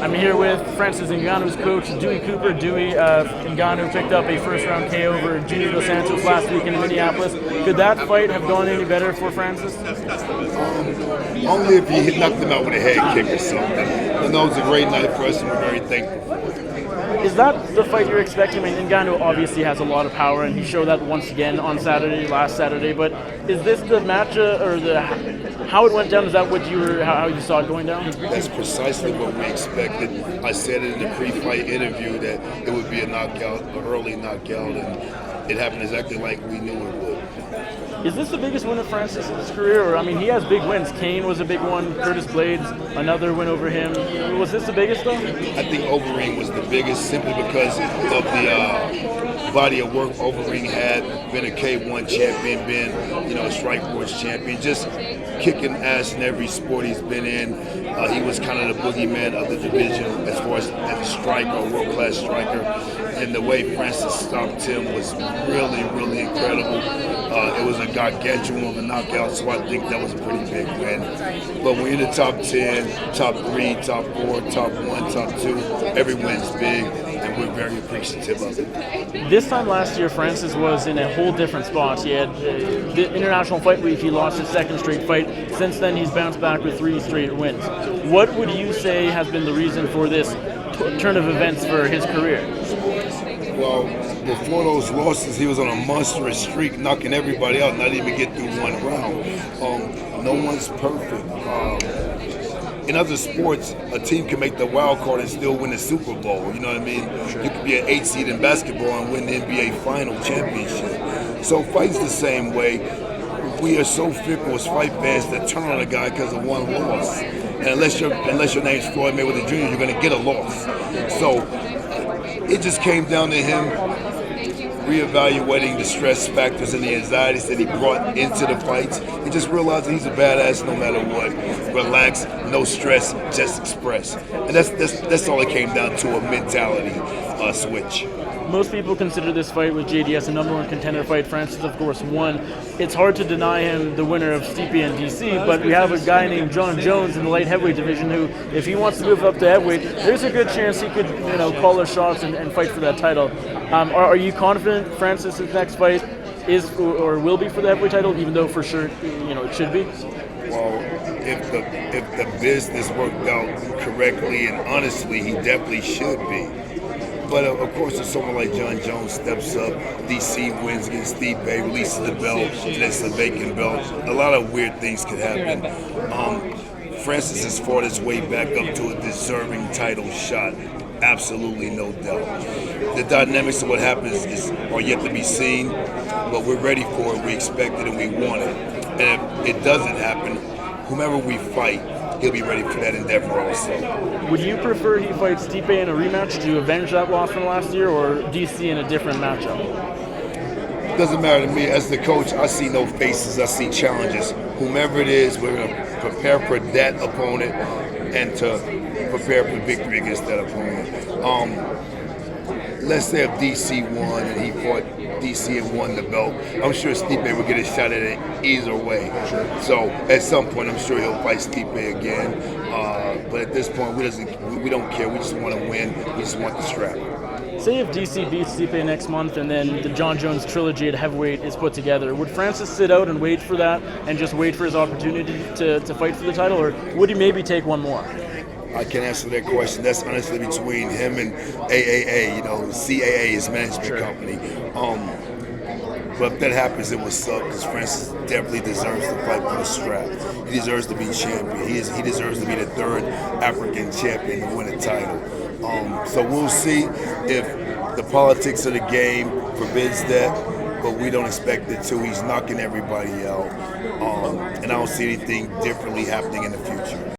I'm here with Francis Ngannou's coach, Dewey Cooper. Dewey, Ngannou picked up a first-round KO over Junior Santos last week in Minneapolis. Could that fight have gone any better for Francis? Only if he knocked him out with a head kick or something. And that was a great night for us, and we're very thankful. Is that the fight you're expecting? I mean, Ngannou obviously has a lot of power, and he showed that once again on last Saturday. But is this the match, or how it went down? Is that what how you saw it going down? That's precisely what we expected. I said it in the pre-fight interview that it would be a knockout, an early knockout, and it happened exactly like we knew it would. Is this the biggest win of Francis' career? Or, I mean, he has big wins. Kane was a big one. Curtis Blades, another win over him. Was this the biggest, though? I think Overeem was the biggest simply because of the body of work Overeem had. Been a K1 champion, been a Strikeforce champion, just kicking ass in every sport he's been in. He was kind of the boogeyman of the division as far as a striker, a world-class striker. And the way Francis stopped him was really, really incredible. It was a gargantuan of a knockout, so I think that was a pretty big win. But when you're in the top 10, top 3, top 4, top 1, top 2, every win's big, and we're very appreciative of it. This time last year, Francis was in a whole different spot. He had the International Fight Week, he lost his second straight fight. Since then, he's bounced back with 3 straight wins. What would you say has been the reason for this turn of events for his career? Well, before those losses, he was on a monstrous streak, knocking everybody out, not even get through one round. No one's perfect. In other sports, a team can make the wild card and still win the Super Bowl. You know what I mean? Sure. You could be an 8 seed in basketball and win the NBA Final Championship. So fight's the same way. We are so fickle as fight fans that turn on a guy because of one loss. And unless your name's Floyd Mayweather Jr., you're going to get a loss. So it just came down to him reevaluating the stress factors and the anxieties that he brought into the fights, and just realizing he's a badass no matter what. Relax, no stress, just express. And that's all it came down to, a mentality switch. Most people consider this fight with JDS a number 1 contender fight. Francis, of course, won. It's hard to deny him the winner of Stipe and DC, but we have a guy named Jon Jones in the light heavyweight division who, if he wants to move up to heavyweight, there's a good chance he could, call the shots and fight for that title. Are you confident Francis' next fight is or will be for the heavyweight title, even though for sure, it should be? Well, if the business worked out correctly and honestly, he definitely should be. But of course, if someone like Jon Jones steps up, DC wins against Stipe, releases the belt, and it's a vacant belt, a lot of weird things could happen. Francis has fought his way back up to a deserving title shot. Absolutely no doubt. The dynamics of what happens are yet to be seen, but we're ready for it, we expect it, and we want it. And if it doesn't happen, whomever we fight, he'll be ready for that endeavor also. Would you prefer he fights Stipe in a rematch to avenge that loss from last year, or DC in a different matchup? Doesn't matter to me. As the coach, I see no faces, I see challenges. Whomever it is, we're going to prepare for that opponent and to prepare for victory against that opponent. Let's say if DC won and he fought DC and won the belt, I'm sure Stipe would get a shot at it either way. Sure. So at some point, I'm sure he'll fight Stipe again. But at this point, we don't care. We just want to win. We just want the strap. Say if DC beats Stipe next month and then the Jon Jones trilogy at heavyweight is put together, would Francis sit out and wait for that and just wait for his opportunity to fight for the title, or would he maybe take one more? I can't answer that question. That's honestly between him and AAA. CAA is management company. But if that happens, it will suck because Francis definitely deserves to fight for the strap. He deserves to be champion. He deserves to be the 3rd African champion to win a title. So we'll see if the politics of the game forbids that, but we don't expect it to. He's knocking everybody out, and I don't see anything differently happening in the future.